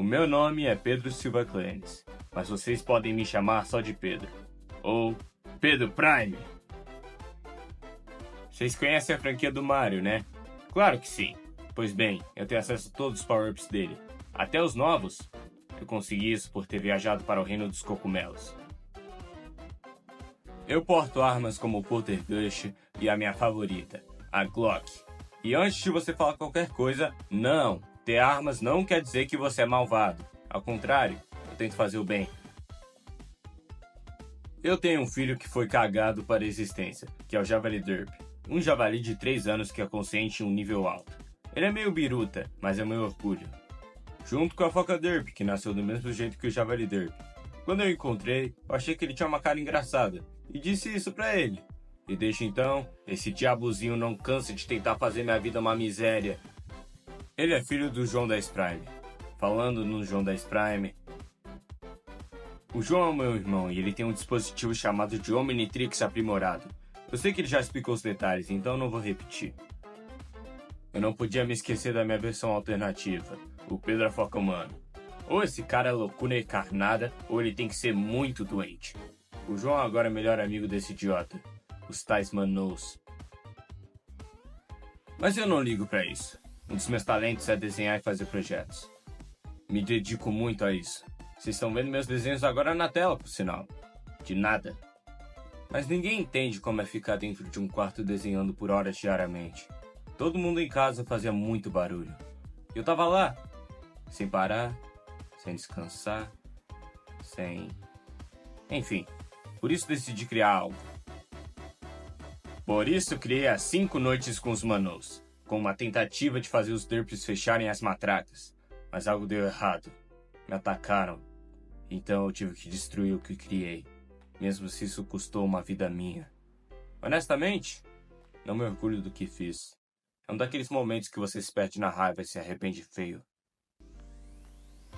meu nome é Pedro Silva Clenes, mas vocês podem me chamar só de Pedro. Ou Pedro Prime. Vocês conhecem a franquia do Mario, né? Claro que sim. Pois bem, eu tenho acesso a todos os power-ups dele. Até os novos. Eu consegui isso por ter viajado para o reino dos cogumelos. Eu porto armas como o Poltergush e a minha favorita, a Glock. E antes de você falar qualquer coisa, não! Ter armas não quer dizer que você é malvado. Ao contrário, eu tento fazer o bem. Eu tenho um filho que foi cagado para a existência, que é o Javali Derp. Um javali de 3 anos que é consciente em um nível alto. Ele é meio biruta, mas é meu orgulho. Junto com a foca Derp, que nasceu do mesmo jeito que o Javali Derp. Quando eu encontrei, eu achei que ele tinha uma cara engraçada, e disse isso pra ele. E desde então, esse diabozinho não cansa de tentar fazer minha vida uma miséria. Ele é filho do João 10 Prime. Falando no João 10 Prime... O João é meu irmão e ele tem um dispositivo chamado de Omnitrix aprimorado. Eu sei que ele já explicou os detalhes, então não vou repetir. Eu não podia me esquecer da minha versão alternativa, o Pedro a Foca Humano. Ou esse cara é loucura encarnada, ou ele tem que ser muito doente. O João agora é melhor amigo desse idiota, os tais Manos. Mas eu não ligo pra isso. Um dos meus talentos é desenhar e fazer projetos. Me dedico muito a isso. Vocês estão vendo meus desenhos agora na tela, por sinal. De nada. Mas ninguém entende como é ficar dentro de um quarto desenhando por horas diariamente. Todo mundo em casa fazia muito barulho. Eu tava lá, sem parar, sem descansar, sem... Enfim, por isso decidi criar algo. Por isso criei as 5 noites com os Manos, com uma tentativa de fazer os Derps fecharem as matracas. Mas algo deu errado. Me atacaram. Então eu tive que destruir o que criei, mesmo se isso custou uma vida minha. Honestamente, não me orgulho do que fiz. É um daqueles momentos que você se perde na raiva e se arrepende feio.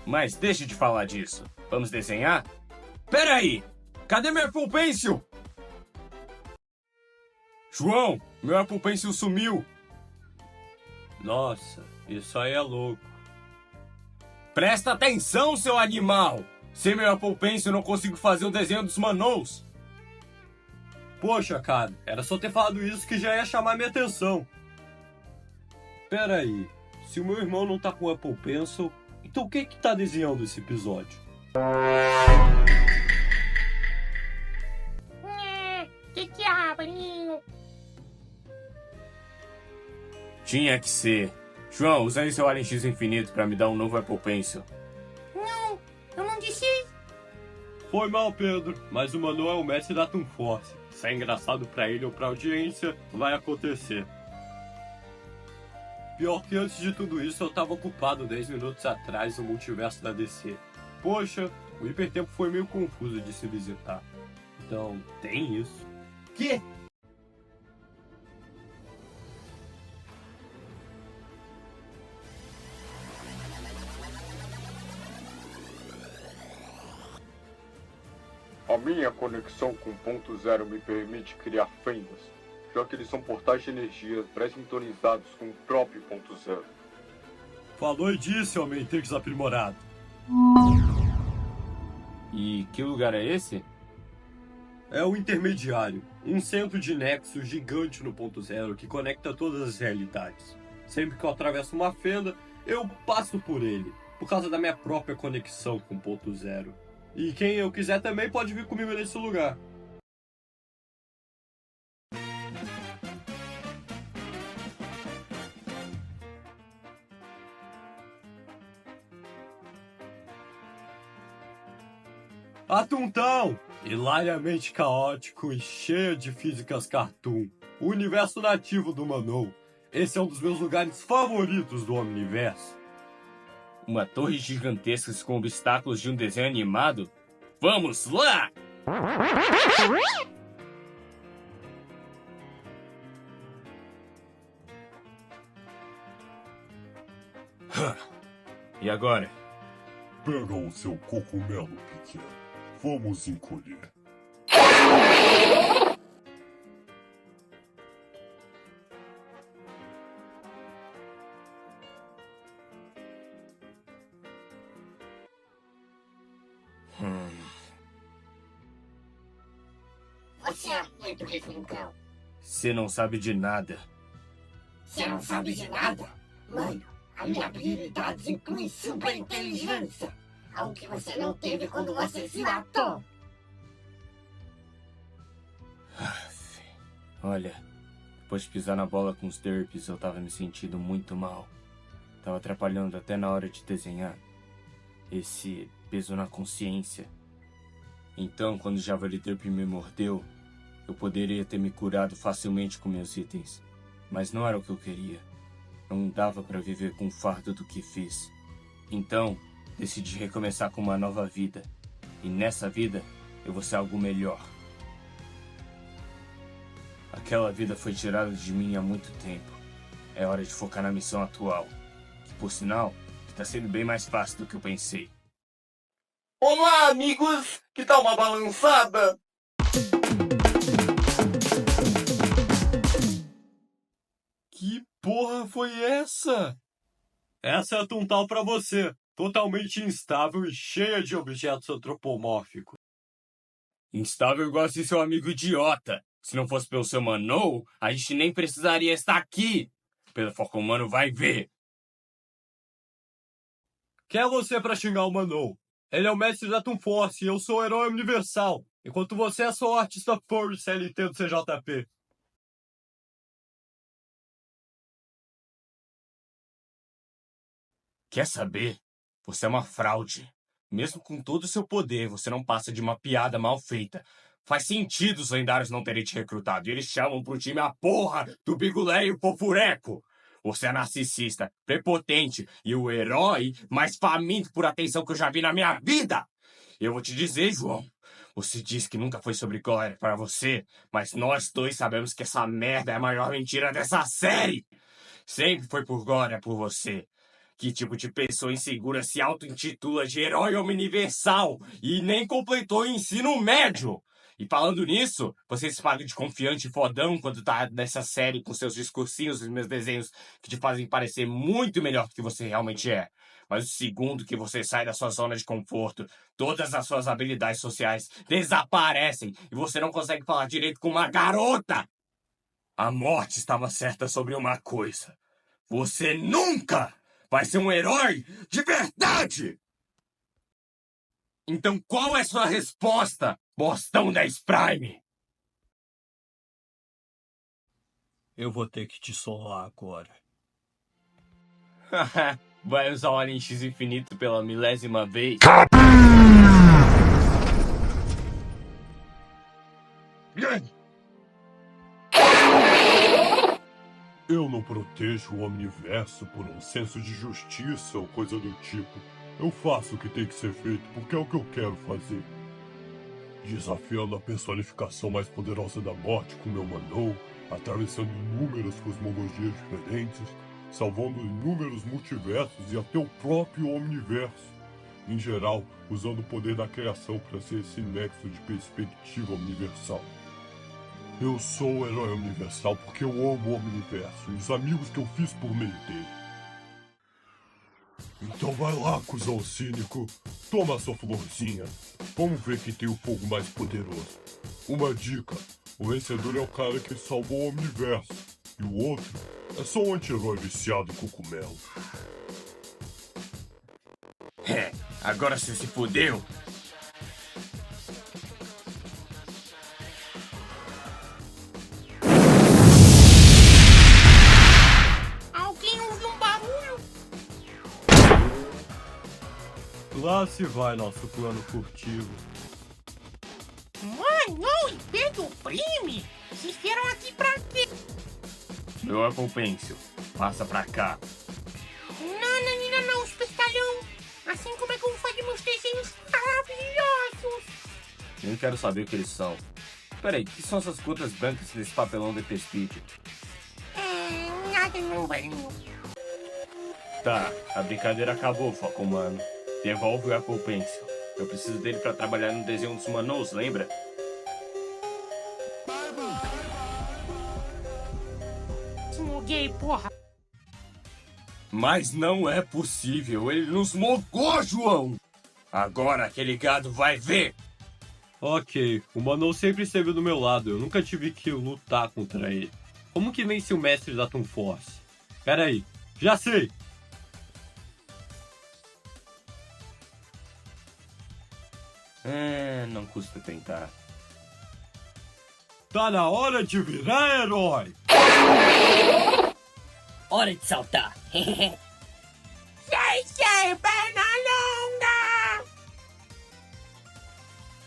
Mas deixe de falar disso. Vamos desenhar? Pera aí! Cadê meu Apple Pencil? João, meu Apple Pencil sumiu! Nossa, isso aí é louco. Presta atenção, seu animal! Sem meu Apple Pencil eu não consigo fazer o desenho dos Manos. Poxa, cara, era só ter falado isso que já ia chamar minha atenção. Pera aí, se o meu irmão não tá com o Apple Pencil, então quem que tá desenhando esse episódio? Que diabinho! Tinha que ser. João, usa aí seu Alien X infinito pra me dar um novo Apple Pencil. Não, eu não disse. Foi mal, Pedro, mas o Manu é o mestre da Toon Force. Se é engraçado pra ele ou pra audiência, vai acontecer. Pior que antes de tudo isso, eu tava ocupado 10 minutos atrás no multiverso da DC. Poxa, o hipertempo foi meio confuso de se visitar. Então, tem isso. Que? A minha conexão com ponto zero me permite criar fendas, já que eles são portais de energia pré-sintonizados com o próprio ponto zero. Falou e disse, Omnitrix aprimorado. E que lugar é esse? É o intermediário, um centro de nexo gigante no ponto zero que conecta todas as realidades. Sempre que eu atravesso uma fenda, eu passo por ele, por causa da minha própria conexão com o ponto zero. E quem eu quiser também pode vir comigo nesse lugar. Atuntão! Hilariamente caótico e cheio de físicas cartoon. O universo nativo do Manou. Esse é um dos meus lugares favoritos do Omniverso. Uma torre gigantesca com obstáculos de um desenho animado? Vamos lá! E agora? Pega o seu cogumelo pequeno. Vamos encolher. Você é muito resmungão. Você não sabe de nada. Você não sabe de nada? Mano, a minha habilidade inclui super inteligência. Algo que você não teve quando você se matou. Olha, depois de pisar na bola com os derps, eu tava me sentindo muito mal. Tava atrapalhando até na hora de desenhar. Esse peso na consciência. Então, quando o Javali Derp me mordeu, eu poderia ter me curado facilmente com meus itens. Mas não era o que eu queria. Não dava pra viver com o fardo do que fiz. Então, decidi recomeçar com uma nova vida. E nessa vida, eu vou ser algo melhor. Aquela vida foi tirada de mim há muito tempo. É hora de focar na missão atual. Que, por sinal, está sendo bem mais fácil do que eu pensei. Olá, amigos! Que tal uma balançada? Que porra foi essa? Essa é Tuntal pra você. Totalmente instável e cheia de objetos antropomórficos. Instável igual esse seu amigo idiota. Se não fosse pelo seu Manou, a gente nem precisaria estar aqui. Pelo foco humano vai ver. Quem é você pra xingar o Manou? Ele é o mestre da Toon Force e eu sou o herói universal. Enquanto você é só o artista furry CLT do CJP. Quer saber? Você é uma fraude. Mesmo com todo o seu poder, você não passa de uma piada mal feita. Faz sentido os lendários não terem te recrutado. E eles chamam pro time a porra do Bigulé e o Fofureco. Você é narcisista, prepotente e o herói mais faminto por atenção que eu já vi na minha vida. Eu vou te dizer, João. Você disse que nunca foi sobre glória para você, mas nós dois sabemos que essa merda é a maior mentira dessa série. Sempre foi por glória por você. Que tipo de pessoa insegura se auto-intitula de herói universal e nem completou o ensino médio? E falando nisso, você se paga de confiante e fodão quando tá nessa série com seus discursinhos e meus desenhos que te fazem parecer muito melhor do que você realmente é. Mas o segundo que você sai da sua zona de conforto, todas as suas habilidades sociais desaparecem e você não consegue falar direito com uma garota. A morte estava certa sobre uma coisa. Você nunca vai ser um herói de verdade! Então qual é sua resposta, Bostão 10 Prime? Eu vou ter que te solar agora. Vai usar o Alien X infinito pela 1000ª vez? Eu não protejo o Omniverso por um senso de justiça ou coisa do tipo. Eu faço o que tem que ser feito porque é o que eu quero fazer. Desafiando a personificação mais poderosa da morte com meu Manou, atravessando inúmeras cosmologias diferentes, salvando inúmeros multiversos e até o próprio Omniverso. Em geral, usando o poder da criação para ser esse nexo de perspectiva universal. Eu sou o herói universal porque eu amo o Omniverso e os amigos que eu fiz por meio dele. Então vai lá, cuzão cínico. Toma a sua florzinha. Vamos ver quem tem o fogo mais poderoso. Uma dica. O vencedor é o cara que salvou o Omniverso. E o outro é só um anti-herói viciado em cogumelo. Agora você se fudeu. Alguém ouviu um barulho? Lá se vai nosso plano furtivo. Mano, e Pedro Prime? Vocês vieram aqui pra quê? Meu Apple Pencil, passa pra cá. Não, espetalhão. Assim como é que eu vou fazer meus desenhos maravilhosos? Nem quero saber o que eles são. Peraí, o que são essas gotas brancas desse papelão de Speed? Nada não, velhinho. Tá, a brincadeira acabou, Foco Humano. Devolve o Apple Pencil. Eu preciso dele pra trabalhar no desenho dos Manous, lembra? Smoguei, porra. Mas não é possível, ele nos mogou, João! Agora aquele gado vai ver! Ok, o Manon sempre esteve do meu lado, eu nunca tive que lutar contra ele. Como que vence o mestre da Toon Force? Pera aí, já sei! Não custa tentar. Tá na hora de virar herói! Hora de saltar. Sei, perna longa!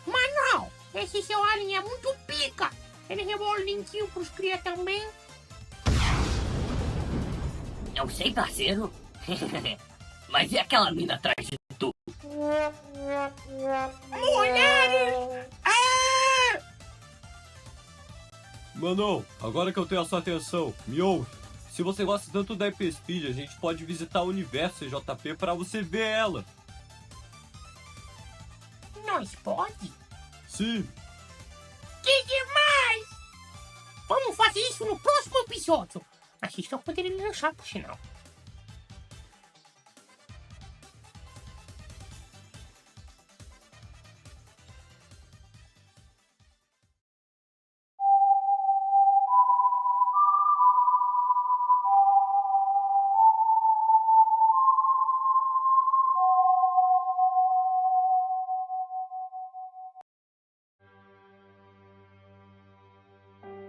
Mano, esse seu alien é muito pica! Ele rebola o linkzinho pros cria também. Não sei, parceiro. Mas e aquela mina atrás de tu? Mulheres! Ah! Manon, agora que eu tenho a sua atenção, me ouve. Se você gosta tanto da IP Speed, a gente pode visitar o universo CJP para você ver ela. Nós pode? Sim. Que demais! Vamos fazer isso no próximo episódio. Assistam quando ele lançar, por sinal.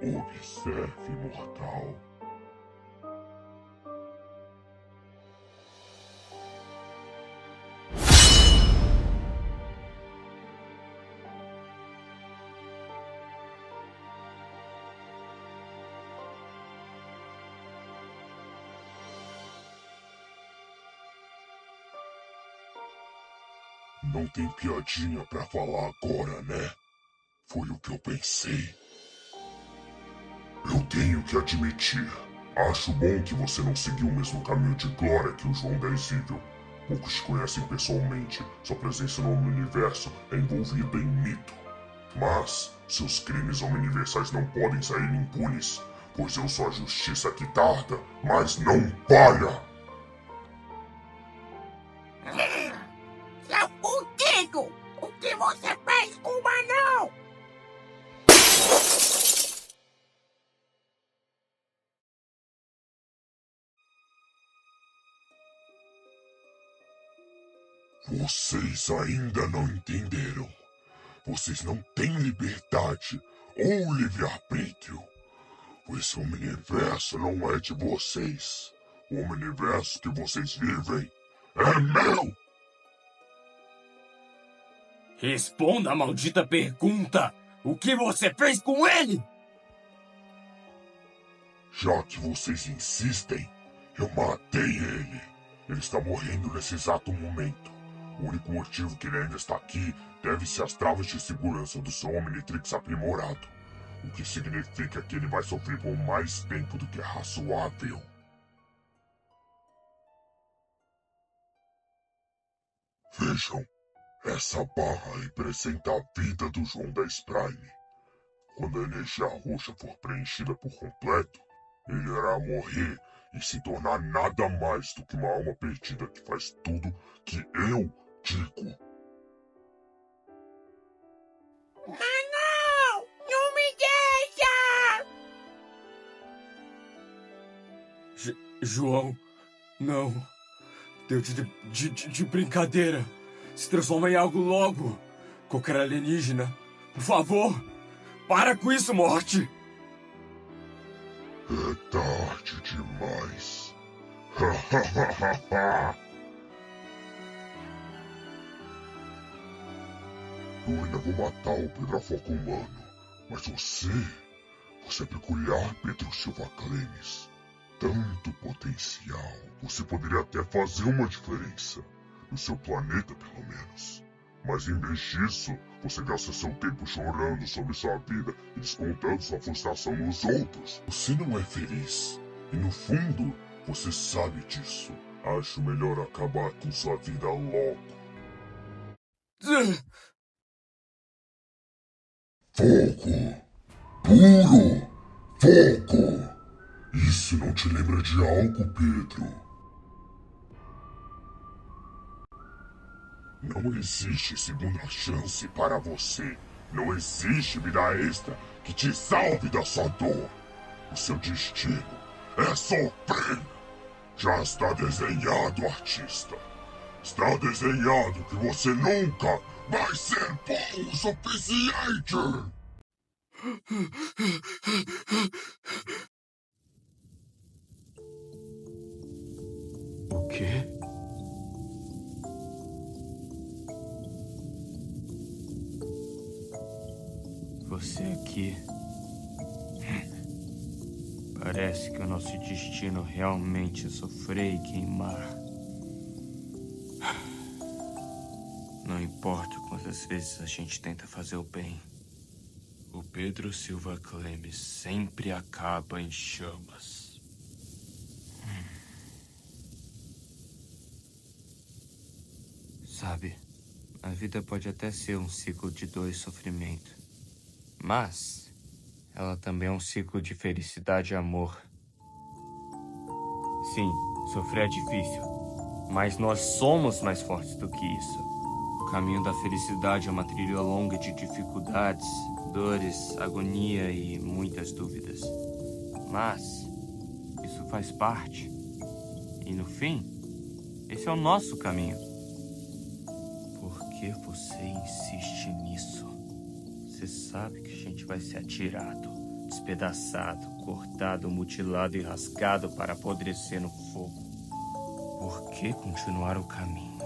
Observe, mortal. Não tem piadinha pra falar agora, né? Foi o que eu pensei. Eu tenho que admitir. Acho bom que você não seguiu o mesmo caminho de glória que o João da Exível. Poucos te conhecem pessoalmente. Sua presença no universo é envolvida em mito. Mas seus crimes omniversais não podem sair impunes, pois eu sou a justiça que tarda, mas não falha. Seu fudido! O que você fez com o Manon? Vocês ainda não entenderam. Vocês não têm liberdade ou livre-arbítrio. Esse universo não é de vocês. O universo que vocês vivem é meu! Responda a maldita pergunta! O que você fez com ele? Já que vocês insistem, eu matei ele. Ele está morrendo nesse exato momento. O único motivo que ele ainda está aqui deve-se às travas de segurança do seu Omnitrix aprimorado. O que significa que ele vai sofrer por mais tempo do que é razoável. Vejam, essa barra representa a vida do João 10 Prime. Quando a energia roxa for preenchida por completo, ele irá morrer e se tornar nada mais do que uma alma perdida que faz tudo que eu digo. Manon! Não me deixa! João, não. Deu de brincadeira. Se transforma em algo logo. Qualquer alienígena. Por favor, para com isso, morte. É tarde demais. Eu ainda vou matar o Pedrafoco humano. Mas você é peculiar, Pedro Silva Clemes. Tanto potencial. Você poderia até fazer uma diferença. No seu planeta, pelo menos. Mas em vez disso, você gasta seu tempo chorando sobre sua vida e descontando sua frustração nos outros. Você não é feliz. E no fundo, você sabe disso. Acho melhor acabar com sua vida logo. Fogo! Puro! Fogo! Isso não te lembra de algo, Pedro? Não existe segunda chance para você. Não existe vida extra que te salve da sua dor. O seu destino é sofrer. Já está desenhado, artista. Está desenhado que você nunca vai ser bom o suficiente. O quê? Você aqui. Parece que o nosso destino realmente é sofrer e queimar. Não importa quantas vezes a gente tenta fazer o bem, o Pedro Silva Clemes sempre acaba em chamas. Sabe, a vida pode até ser um ciclo de dor e sofrimento, mas ela também é um ciclo de felicidade e amor. Sim, sofrer é difícil, mas nós somos mais fortes do que isso. O caminho da felicidade é uma trilha longa de dificuldades, dores, agonia e muitas dúvidas. Mas isso faz parte. E no fim, esse é o nosso caminho. Por que você insiste nisso? Você sabe que a gente vai ser atirado, despedaçado, cortado, mutilado e rasgado para apodrecer no fogo. Por que continuar o caminho,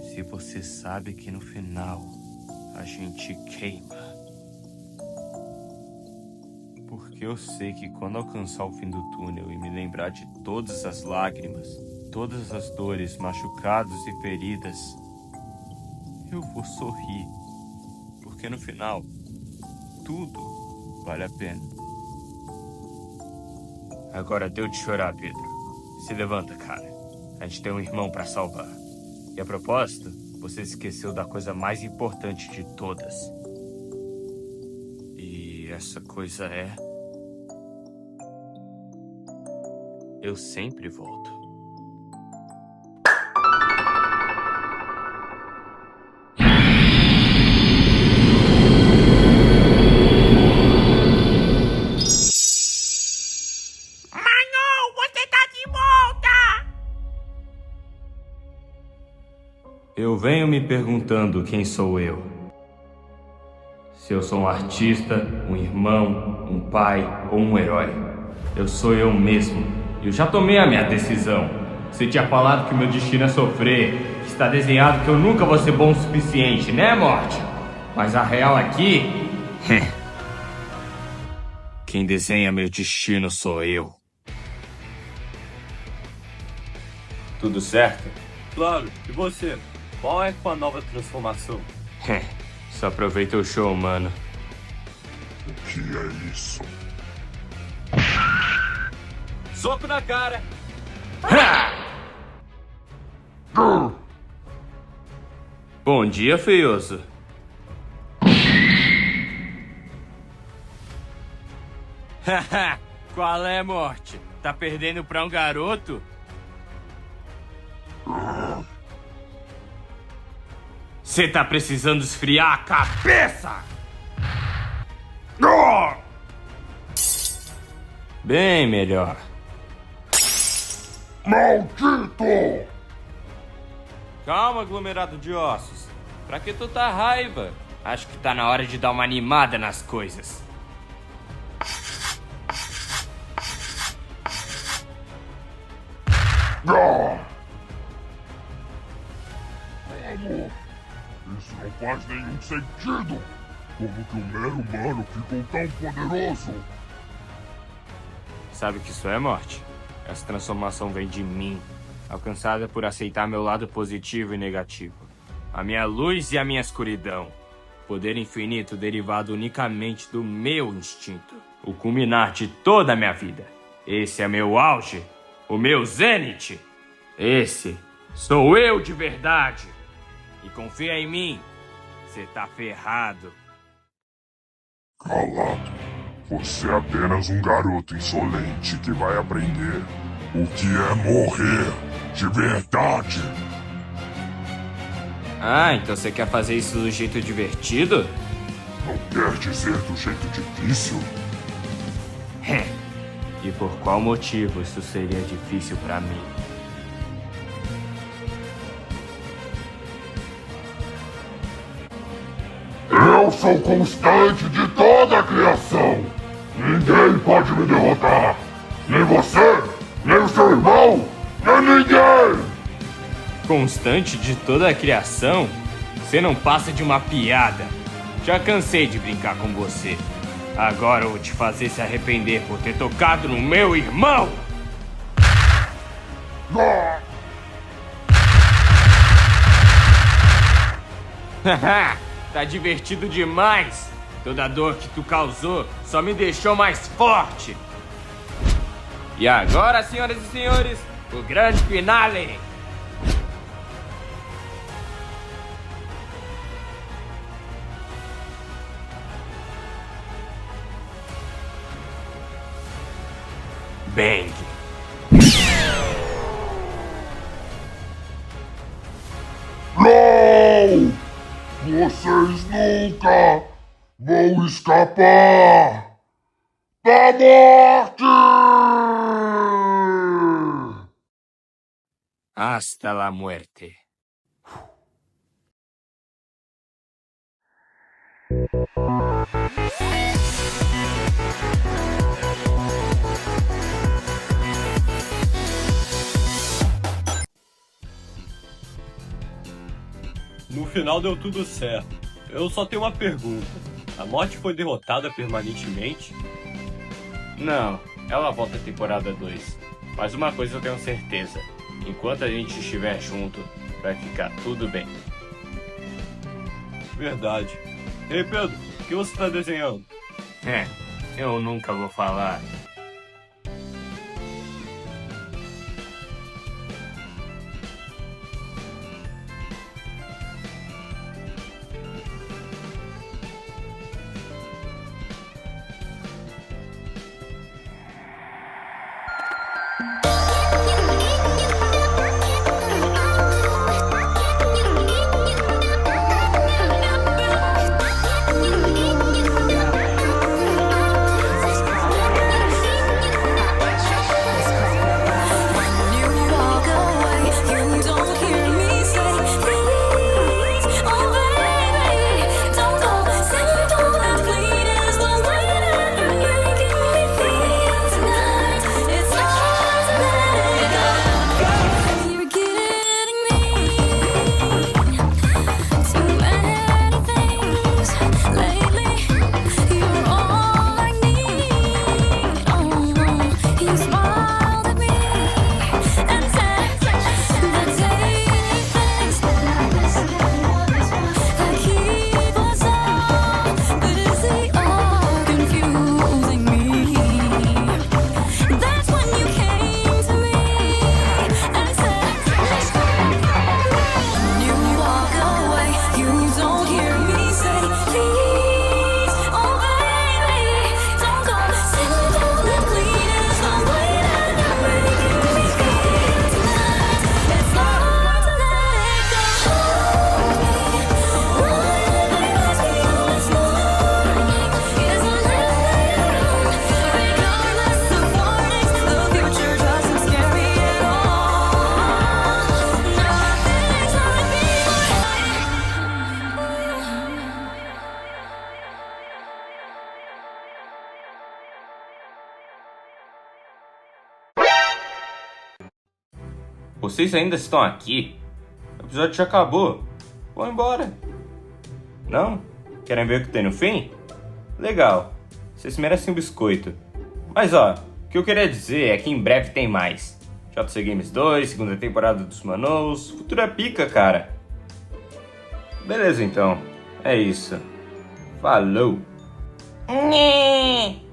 se você sabe que no final a gente queima? Porque eu sei que quando alcançar o fim do túnel e me lembrar de todas as lágrimas, todas as dores, machucados e feridas, eu vou sorrir. Porque no final, tudo vale a pena. Agora deu de chorar, Pedro. Se levanta, cara. A gente tem um irmão pra salvar. E a propósito, você esqueceu da coisa mais importante de todas. E essa coisa é... eu sempre volto. Eu venho me perguntando quem sou eu. Se eu sou um artista, um irmão, um pai ou um herói. Eu sou eu mesmo. Eu já tomei a minha decisão. Você tinha falado que o meu destino é sofrer, que está desenhado que eu nunca vou ser bom o suficiente, né, Morte? Mas a real aqui... quem desenha meu destino sou eu. Tudo certo? Claro, e você? Qual é a nova transformação? Só aproveita o show, mano. O que é isso? Soco na cara! Bom dia, feioso. Qual é, Morte? Tá perdendo pra um garoto? Você tá precisando esfriar a cabeça! Bem melhor. Maldito! Calma, aglomerado de ossos. Pra que tanta raiva? Acho que tá na hora de dar uma animada nas coisas. Isso não faz nenhum sentido! Como que um mero humano ficou tão poderoso? Sabe o que isso é, Morte? Essa transformação vem de mim, alcançada por aceitar meu lado positivo e negativo. A minha luz e a minha escuridão. Poder infinito derivado unicamente do meu instinto. O culminar de toda a minha vida. Esse é meu auge, o meu zênite. Esse sou eu de verdade. E confia em mim, você tá ferrado. Calado. Você é apenas um garoto insolente que vai aprender o que é morrer de verdade. Ah, então você quer fazer isso do jeito divertido? Não quer dizer do jeito difícil? E por qual motivo isso seria difícil pra mim? Eu sou constante de toda a criação! Ninguém pode me derrotar! Nem você, nem o seu irmão, nem ninguém! Constante de toda a criação? Você não passa de uma piada. Já cansei de brincar com você. Agora eu vou te fazer se arrepender por ter tocado no meu irmão! Haha, tá divertido demais! Toda a dor que tu causou só me deixou mais forte! E agora, senhoras e senhores, o grande finale! Bang! Não! Vocês nunca vão escapar da morte! Hasta la muerte. No final deu tudo certo. Eu só tenho uma pergunta. A morte foi derrotada permanentemente? Não, ela volta à temporada 2. Mas uma coisa eu tenho certeza. Enquanto a gente estiver junto, vai ficar tudo bem. Verdade. Ei, Pedro, o que você está desenhando? Eu nunca vou falar. Vocês ainda estão aqui? O episódio já acabou. Vão embora. Não? Querem ver o que tem no fim? Legal. Vocês merecem um biscoito. Mas ó, o que eu queria dizer é que em breve tem mais. JC Games 2, segunda temporada dos Manous. Futuro é pica, cara. Beleza então. É isso. Falou. Nhê.